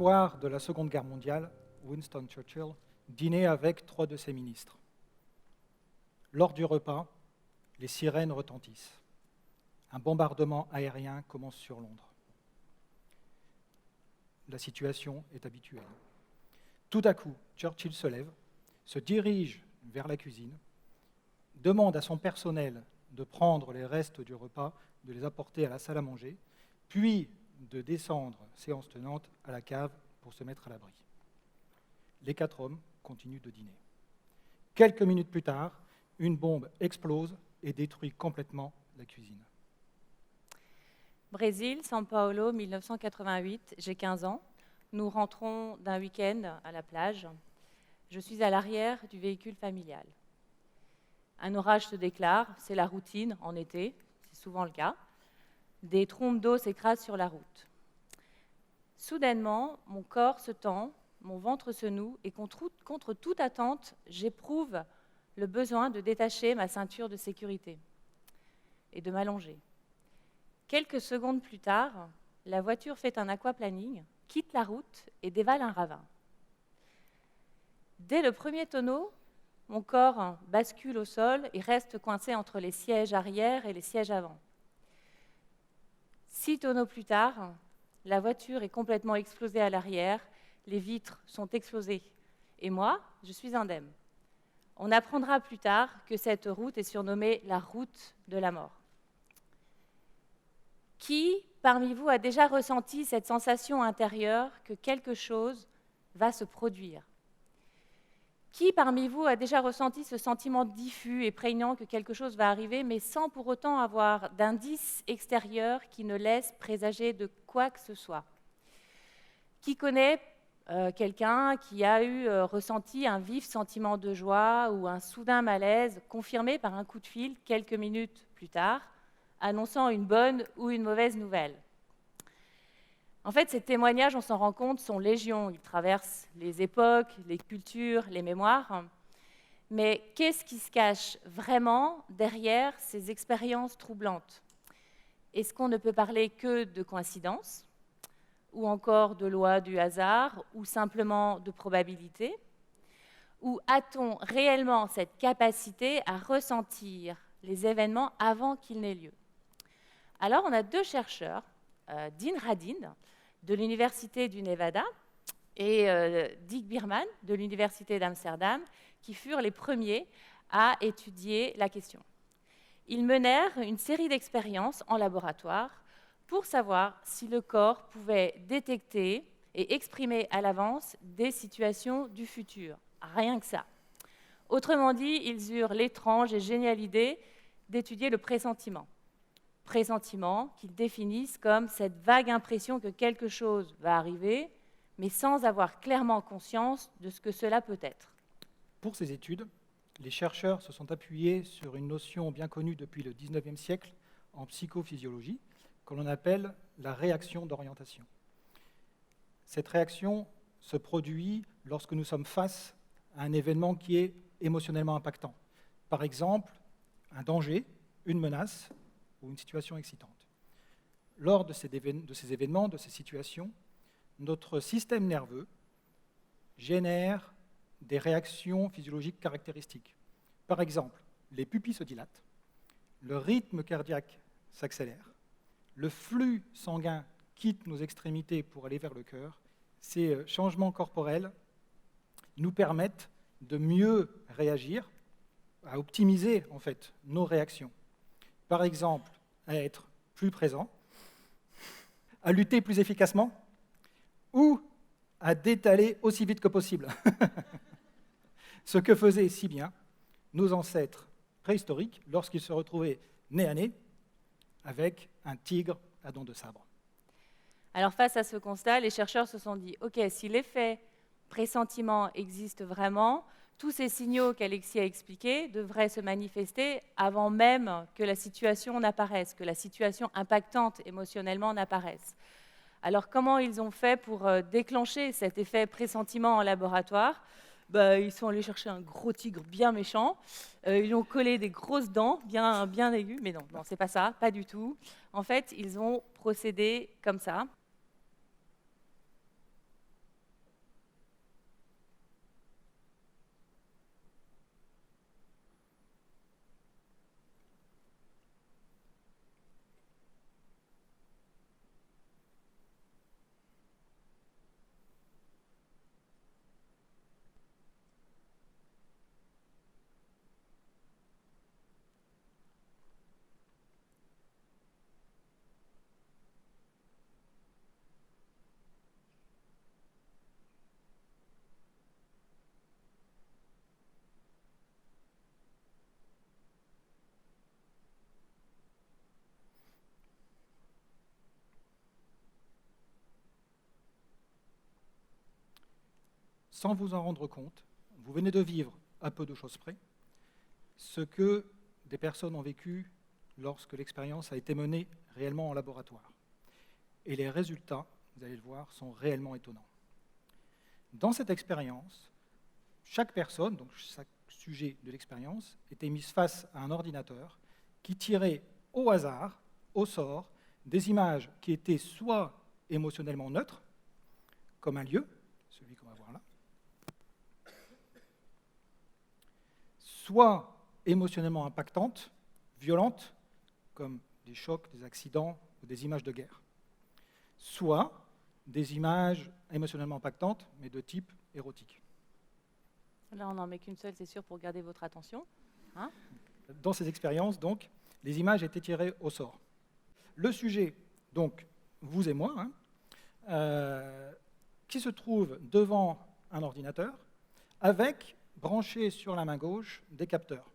soir de la Seconde Guerre mondiale, Winston Churchill dînait avec 3 de ses ministres. Lors du repas, les sirènes retentissent. Un bombardement aérien commence sur Londres. La situation est habituelle. Tout à coup, Churchill se lève, se dirige vers la cuisine, demande à son personnel de prendre les restes du repas, de les apporter à la salle à manger, puis de descendre, séance tenante, à la cave pour se mettre à l'abri. Les 4 hommes continuent de dîner. Quelques minutes plus tard, une bombe explose et détruit complètement la cuisine. Brésil, São Paulo, 1988, j'ai 15 ans. Nous rentrons d'un week-end à la plage. Je suis à l'arrière du véhicule familial. Un orage se déclare, c'est la routine en été, c'est souvent le cas. Des trombes d'eau s'écrasent sur la route. Soudainement, mon corps se tend, mon ventre se noue et contre toute attente, j'éprouve le besoin de détacher ma ceinture de sécurité et de m'allonger. Quelques secondes plus tard, la voiture fait un aquaplaning, quitte la route et dévale un ravin. Dès le premier tonneau, mon corps bascule au sol et reste coincé entre les sièges arrière et les sièges avant. 6 tonneaux plus tard, la voiture est complètement explosée à l'arrière, les vitres sont explosées et moi, je suis indemne. On apprendra plus tard que cette route est surnommée la route de la mort. Qui, parmi vous, a déjà ressenti cette sensation intérieure que quelque chose va se produire? Qui, parmi vous, a déjà ressenti ce sentiment diffus et prégnant que quelque chose va arriver, mais sans pour autant avoir d'indices extérieurs qui ne laissent présager de quoi que ce soit? Qui connaît quelqu'un qui a ressenti un vif sentiment de joie ou un soudain malaise confirmé par un coup de fil quelques minutes plus tard, annonçant une bonne ou une mauvaise nouvelle? En fait, ces témoignages, on s'en rend compte, sont légion. Ils traversent les époques, les cultures, les mémoires. Mais qu'est-ce qui se cache vraiment derrière ces expériences troublantes? Est-ce qu'on ne peut parler que de coïncidence, ou encore de loi du hasard, ou simplement de probabilité? Ou a-t-on réellement cette capacité à ressentir les événements avant qu'ils n'aient lieu? Alors, on a 2 chercheurs, Dean Radin, de l'Université du Nevada, et Dick Bierman, de l'Université d'Amsterdam, qui furent les premiers à étudier la question. Ils menèrent une série d'expériences en laboratoire pour savoir si le corps pouvait détecter et exprimer à l'avance des situations du futur. Rien que ça. Autrement dit, ils eurent l'étrange et géniale idée d'étudier le pressentiment. Pressentiment qu'ils définissent comme cette vague impression que quelque chose va arriver, mais sans avoir clairement conscience de ce que cela peut être. Pour ces études, les chercheurs se sont appuyés sur une notion bien connue depuis le XIXe siècle en psychophysiologie, que l'on appelle la réaction d'orientation. Cette réaction se produit lorsque nous sommes face à un événement qui est émotionnellement impactant. Par exemple, un danger, une menace ou une situation excitante. Lors de ces événements, de ces situations, notre système nerveux génère des réactions physiologiques caractéristiques. Par exemple, les pupilles se dilatent, le rythme cardiaque s'accélère, le flux sanguin quitte nos extrémités pour aller vers le cœur. Ces changements corporels nous permettent de mieux réagir, à optimiser en fait nos réactions. Par exemple, à être plus présent, à lutter plus efficacement ou à détaler aussi vite que possible. Ce que faisaient si bien nos ancêtres préhistoriques lorsqu'ils se retrouvaient nez à nez avec un tigre à dents de sabre. Alors face à ce constat, les chercheurs se sont dit « Ok, si l'effet pressentiment existe vraiment, tous ces signaux qu'Alexis a expliqués devraient se manifester avant même que la situation n'apparaisse, que la situation impactante émotionnellement n'apparaisse. » Alors comment ils ont fait pour déclencher cet effet pressentiment en laboratoire? Ils sont allés chercher un gros tigre bien méchant, ils lui ont collé des grosses dents bien aiguës, mais non, c'est pas ça, pas du tout. En fait, ils ont procédé comme ça. sans vous en rendre compte, vous venez de vivre, à peu de choses près, ce que des personnes ont vécu lorsque l'expérience a été menée réellement en laboratoire. Et les résultats, vous allez le voir, sont réellement étonnants. Dans cette expérience, chaque personne, donc chaque sujet de l'expérience, était mise face à un ordinateur qui tirait au hasard, au sort, des images qui étaient soit émotionnellement neutres, comme un lieu, celui qu'on va voir là, soit émotionnellement impactantes, violentes, comme des chocs, des accidents ou des images de guerre, soit des images émotionnellement impactantes, mais de type érotique. Là, on n'en met qu'une seule, c'est sûr, pour garder votre attention. Hein? Dans ces expériences, donc, les images étaient tirées au sort. Le sujet, donc, vous et moi, qui se trouve devant un ordinateur, avec, branchés sur la main gauche, des capteurs.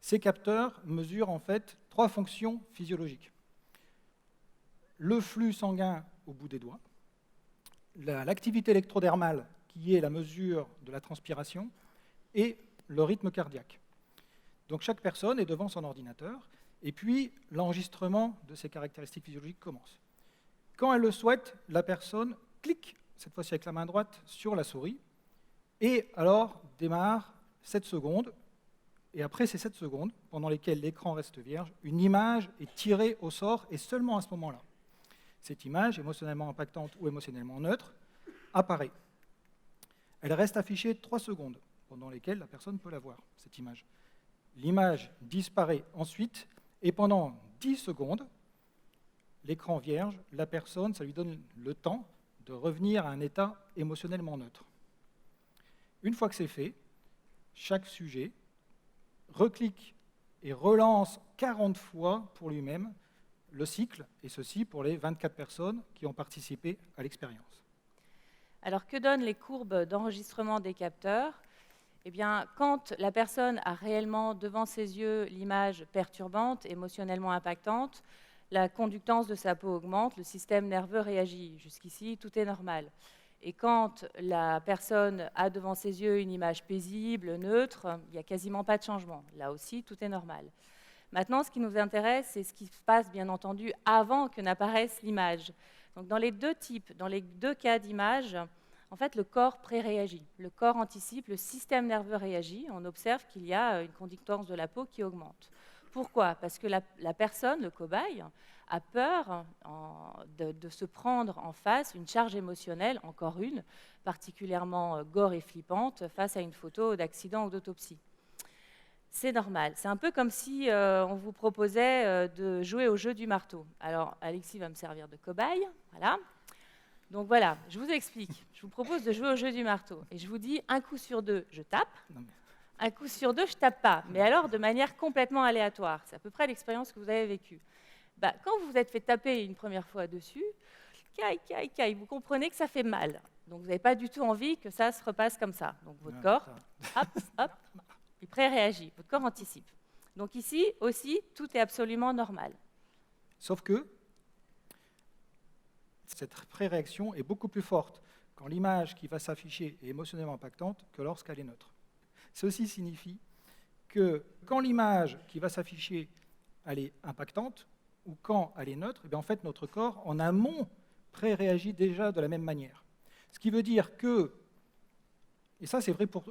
Ces capteurs mesurent en fait 3 fonctions physiologiques. Le flux sanguin au bout des doigts, l'activité électrodermale, qui est la mesure de la transpiration, et le rythme cardiaque. Donc chaque personne est devant son ordinateur, et puis l'enregistrement de ces caractéristiques physiologiques commence. Quand elle le souhaite, la personne clique, cette fois-ci avec la main droite, sur la souris, et alors démarre 7 secondes, et après ces 7 secondes, pendant lesquelles l'écran reste vierge, une image est tirée au sort, et seulement à ce moment-là. Cette image, émotionnellement impactante ou émotionnellement neutre, apparaît. Elle reste affichée 3 secondes, pendant lesquelles la personne peut la voir, cette image. L'image disparaît ensuite, et pendant 10 secondes, l'écran vierge, la personne, ça lui donne le temps de revenir à un état émotionnellement neutre. Une fois que c'est fait, chaque sujet reclique et relance 40 fois pour lui-même le cycle, et ceci pour les 24 personnes qui ont participé à l'expérience. Alors, que donnent les courbes d'enregistrement des capteurs? Eh bien, quand la personne a réellement devant ses yeux l'image perturbante, émotionnellement impactante, la conductance de sa peau augmente, le système nerveux réagit. Jusqu'ici, tout est normal. Et quand la personne a devant ses yeux une image paisible, neutre, il n'y a quasiment pas de changement. Là aussi, tout est normal. Maintenant, ce qui nous intéresse, c'est ce qui se passe, bien entendu, avant que n'apparaisse l'image. Donc, dans les deux cas d'image, en fait, le corps pré-réagit. Le corps anticipe, le système nerveux réagit. On observe qu'il y a une conductance de la peau qui augmente. Pourquoi? Parce que la personne, le cobaye, a peur de se prendre en face une charge émotionnelle, encore une, particulièrement gore et flippante, face à une photo d'accident ou d'autopsie. C'est normal. C'est un peu comme si on vous proposait de jouer au jeu du marteau. Alors, Alexis va me servir de cobaye. Voilà. Donc voilà, je vous explique. Je vous propose de jouer au jeu du marteau. Et je vous dis, un coup sur 2, je tape. Un coup sur 2, je tape pas. Mais alors, de manière complètement aléatoire. C'est à peu près l'expérience que vous avez vécue. Quand vous vous êtes fait taper une première fois dessus, vous comprenez que ça fait mal. Donc, vous n'avez pas du tout envie que ça se repasse comme ça. Donc, votre corps, hop, il pré-réagit. Votre corps anticipe. Donc ici aussi, tout est absolument normal. Sauf que cette pré-réaction est beaucoup plus forte quand l'image qui va s'afficher est émotionnellement impactante que lorsqu'elle est neutre. Ceci signifie que quand l'image qui va s'afficher elle est impactante ou quand elle est neutre, en fait notre corps en amont pré-réagit déjà de la même manière. Ce qui veut dire que, et ça c'est vrai pour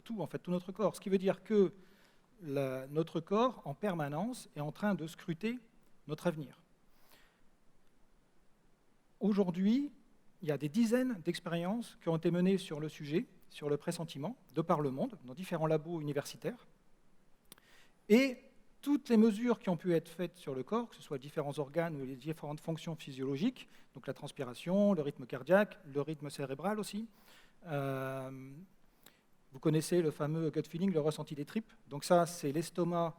tout, en fait, tout notre corps, ce qui veut dire que notre corps en permanence est en train de scruter notre avenir. Aujourd'hui, il y a des dizaines d'expériences qui ont été menées sur le sujet, sur le pressentiment, de par le monde, dans différents labos universitaires. Et toutes les mesures qui ont pu être faites sur le corps, que ce soit différents organes ou les différentes fonctions physiologiques, donc la transpiration, le rythme cardiaque, le rythme cérébral aussi. Vous connaissez le fameux gut feeling, le ressenti des tripes. Donc ça, c'est l'estomac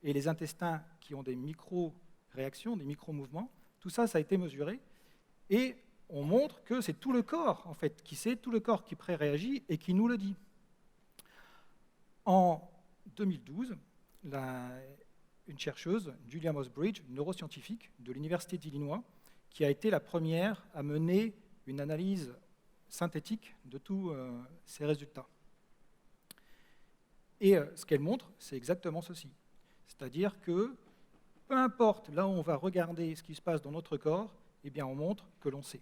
et les intestins qui ont des micro-réactions, des micro-mouvements. Tout ça, ça a été mesuré. Et on montre que c'est tout le corps, en fait, qui sait, tout le corps qui pré-réagit et qui nous le dit. En 2012, une chercheuse, Julia Mossbridge, une neuroscientifique de l'Université d'Illinois, qui a été la première à mener une analyse synthétique de tous ces résultats. Et ce qu'elle montre, c'est exactement ceci. C'est-à-dire que peu importe là où on va regarder ce qui se passe dans notre corps, eh bien on montre que l'on sait.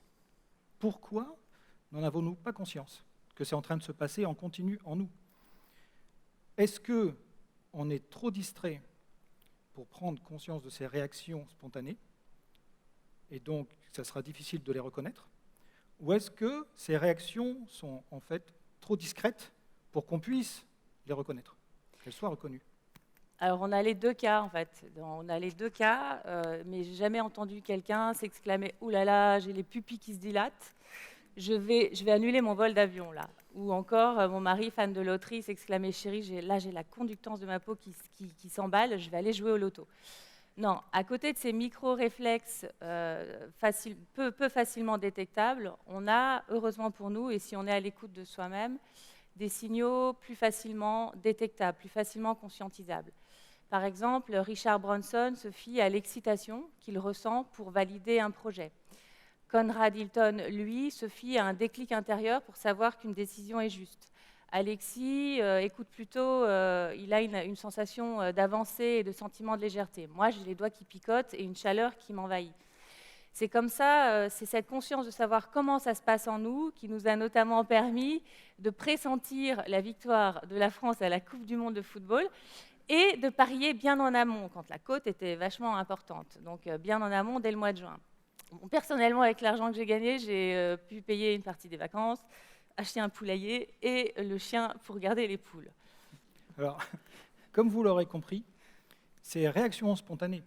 Pourquoi n'en avons-nous pas conscience que c'est en train de se passer en continu en nous? Est-ce qu'on est trop distrait pour prendre conscience de ces réactions spontanées, et donc ça sera difficile de les reconnaître? Ou est-ce que ces réactions sont en fait trop discrètes pour qu'on puisse les reconnaître, qu'elles soient reconnues? Alors, on a les deux cas, en fait. On a les deux cas, mais j'ai jamais entendu quelqu'un s'exclamer « Ouh là là, j'ai les pupilles qui se dilatent, je vais annuler mon vol d'avion, là ». Ou encore, mon mari, fan de loterie, s'exclamait « Chérie, j'ai la conductance de ma peau qui s'emballe, je vais aller jouer au loto ». Non, à côté de ces micro-réflexes peu facilement détectables, on a, heureusement pour nous, et si on est à l'écoute de soi-même, des signaux plus facilement détectables, plus facilement conscientisables. Par exemple, Richard Branson se fie à l'excitation qu'il ressent pour valider un projet. Conrad Hilton, lui, se fie à un déclic intérieur pour savoir qu'une décision est juste. Alexis écoute plutôt, il a une sensation d'avancée et de sentiment de légèreté. Moi, j'ai les doigts qui picotent et une chaleur qui m'envahit. C'est comme ça, c'est cette conscience de savoir comment ça se passe en nous qui nous a notamment permis de pressentir la victoire de la France à la Coupe du Monde de football et de parier bien en amont, quand la cote était vachement importante, donc bien en amont dès le mois de juin. Bon, personnellement, avec l'argent que j'ai gagné, j'ai pu payer une partie des vacances, acheter un poulailler et le chien pour garder les poules. Alors, comme vous l'aurez compris, ces réactions spontanées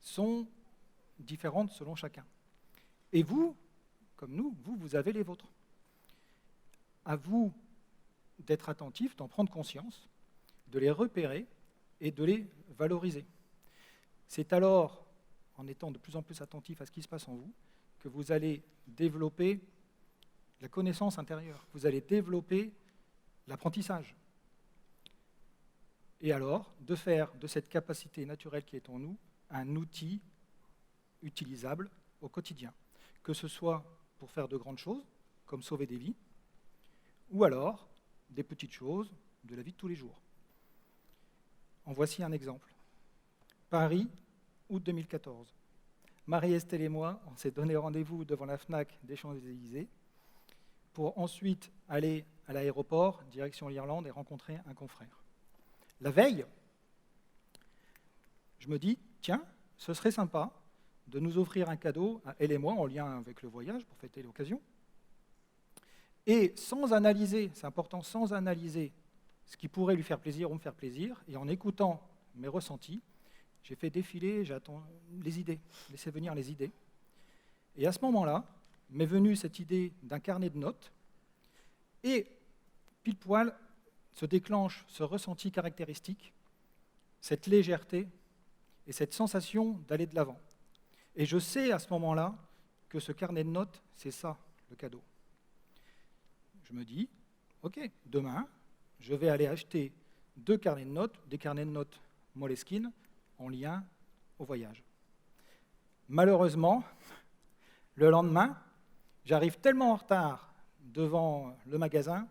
sont différentes selon chacun. Et vous, comme nous, vous avez les vôtres. À vous d'être attentif, d'en prendre conscience, de les repérer et de les valoriser. C'est alors, en étant de plus en plus attentif à ce qui se passe en vous, que vous allez développer la connaissance intérieure, vous allez développer l'apprentissage. Et alors, de faire de cette capacité naturelle qui est en nous un outil utilisable au quotidien, que ce soit pour faire de grandes choses, comme sauver des vies, ou alors des petites choses de la vie de tous les jours. En voici un exemple. Paris, août 2014. Marie-Estelle et moi, on s'est donné rendez-vous devant la FNAC des Champs-Élysées pour ensuite aller à l'aéroport, direction l'Irlande, et rencontrer un confrère. La veille, je me dis, tiens, ce serait sympa de nous offrir un cadeau, à elle et moi, en lien avec le voyage, pour fêter l'occasion. Et sans analyser, c'est important, sans analyser ce qui pourrait lui faire plaisir ou me faire plaisir, et en écoutant mes ressentis, j'ai fait défiler, j'attends les idées, laisser venir les idées. Et à ce moment-là, m'est venue cette idée d'un carnet de notes, et pile poil se déclenche ce ressenti caractéristique, cette légèreté et cette sensation d'aller de l'avant. Et je sais à ce moment-là que ce carnet de notes, c'est ça, le cadeau. Je me dis, ok, demain, je vais aller acheter 2 carnets de notes, des carnets de notes Moleskine, en lien au voyage. Malheureusement, le lendemain, j'arrive tellement en retard devant le magasin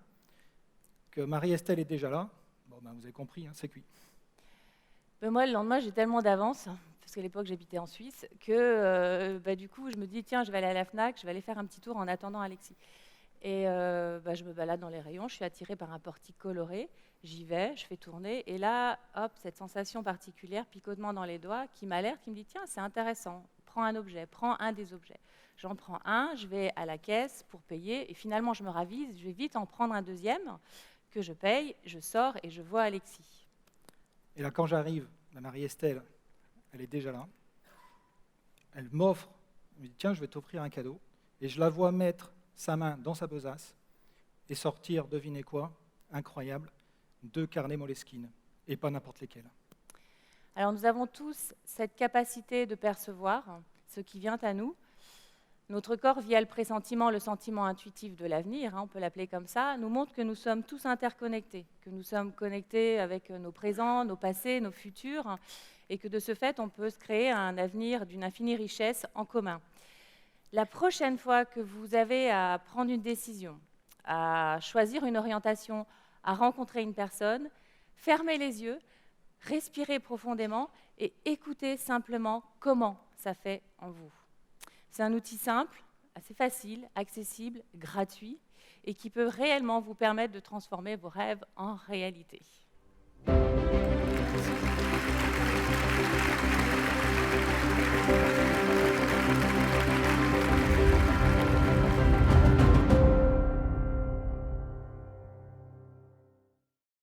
que Marie-Estelle est déjà là. Bon, ben, vous avez compris, hein, c'est cuit. Moi, le lendemain, j'ai tellement d'avance, parce qu'à l'époque, j'habitais en Suisse, que du coup, je me dis, tiens, je vais aller à la FNAC, je vais aller faire un petit tour en attendant Alexis. Et je me balade dans les rayons, je suis attirée par un portique coloré, j'y vais, je fais tourner, et là, hop, cette sensation particulière, picotement dans les doigts, qui m'alerte, qui me dit, tiens, c'est intéressant, prends un objet, prends un des objets. J'en prends un, je vais à la caisse pour payer, et finalement, je me ravise, je vais vite en prendre un deuxième, que je paye, je sors et je vois Alexis. Et là, quand j'arrive, la Marie-Estelle, elle est déjà là, elle m'offre, elle me dit, tiens, je vais t'offrir un cadeau, et je la vois mettre sa main dans sa besace et sortir, devinez quoi, incroyable, 2 carnets Moleskine, et pas n'importe lesquels. Alors nous avons tous cette capacité de percevoir ce qui vient à nous. Notre corps, via le pressentiment, le sentiment intuitif de l'avenir, on peut l'appeler comme ça, nous montre que nous sommes tous interconnectés, que nous sommes connectés avec nos présents, nos passés, nos futurs, et que de ce fait, on peut se créer un avenir d'une infinie richesse en commun. La prochaine fois que vous avez à prendre une décision, à choisir une orientation, à rencontrer une personne, fermez les yeux, respirez profondément et écoutez simplement comment ça fait en vous. C'est un outil simple, assez facile, accessible, gratuit et qui peut réellement vous permettre de transformer vos rêves en réalité. Merci.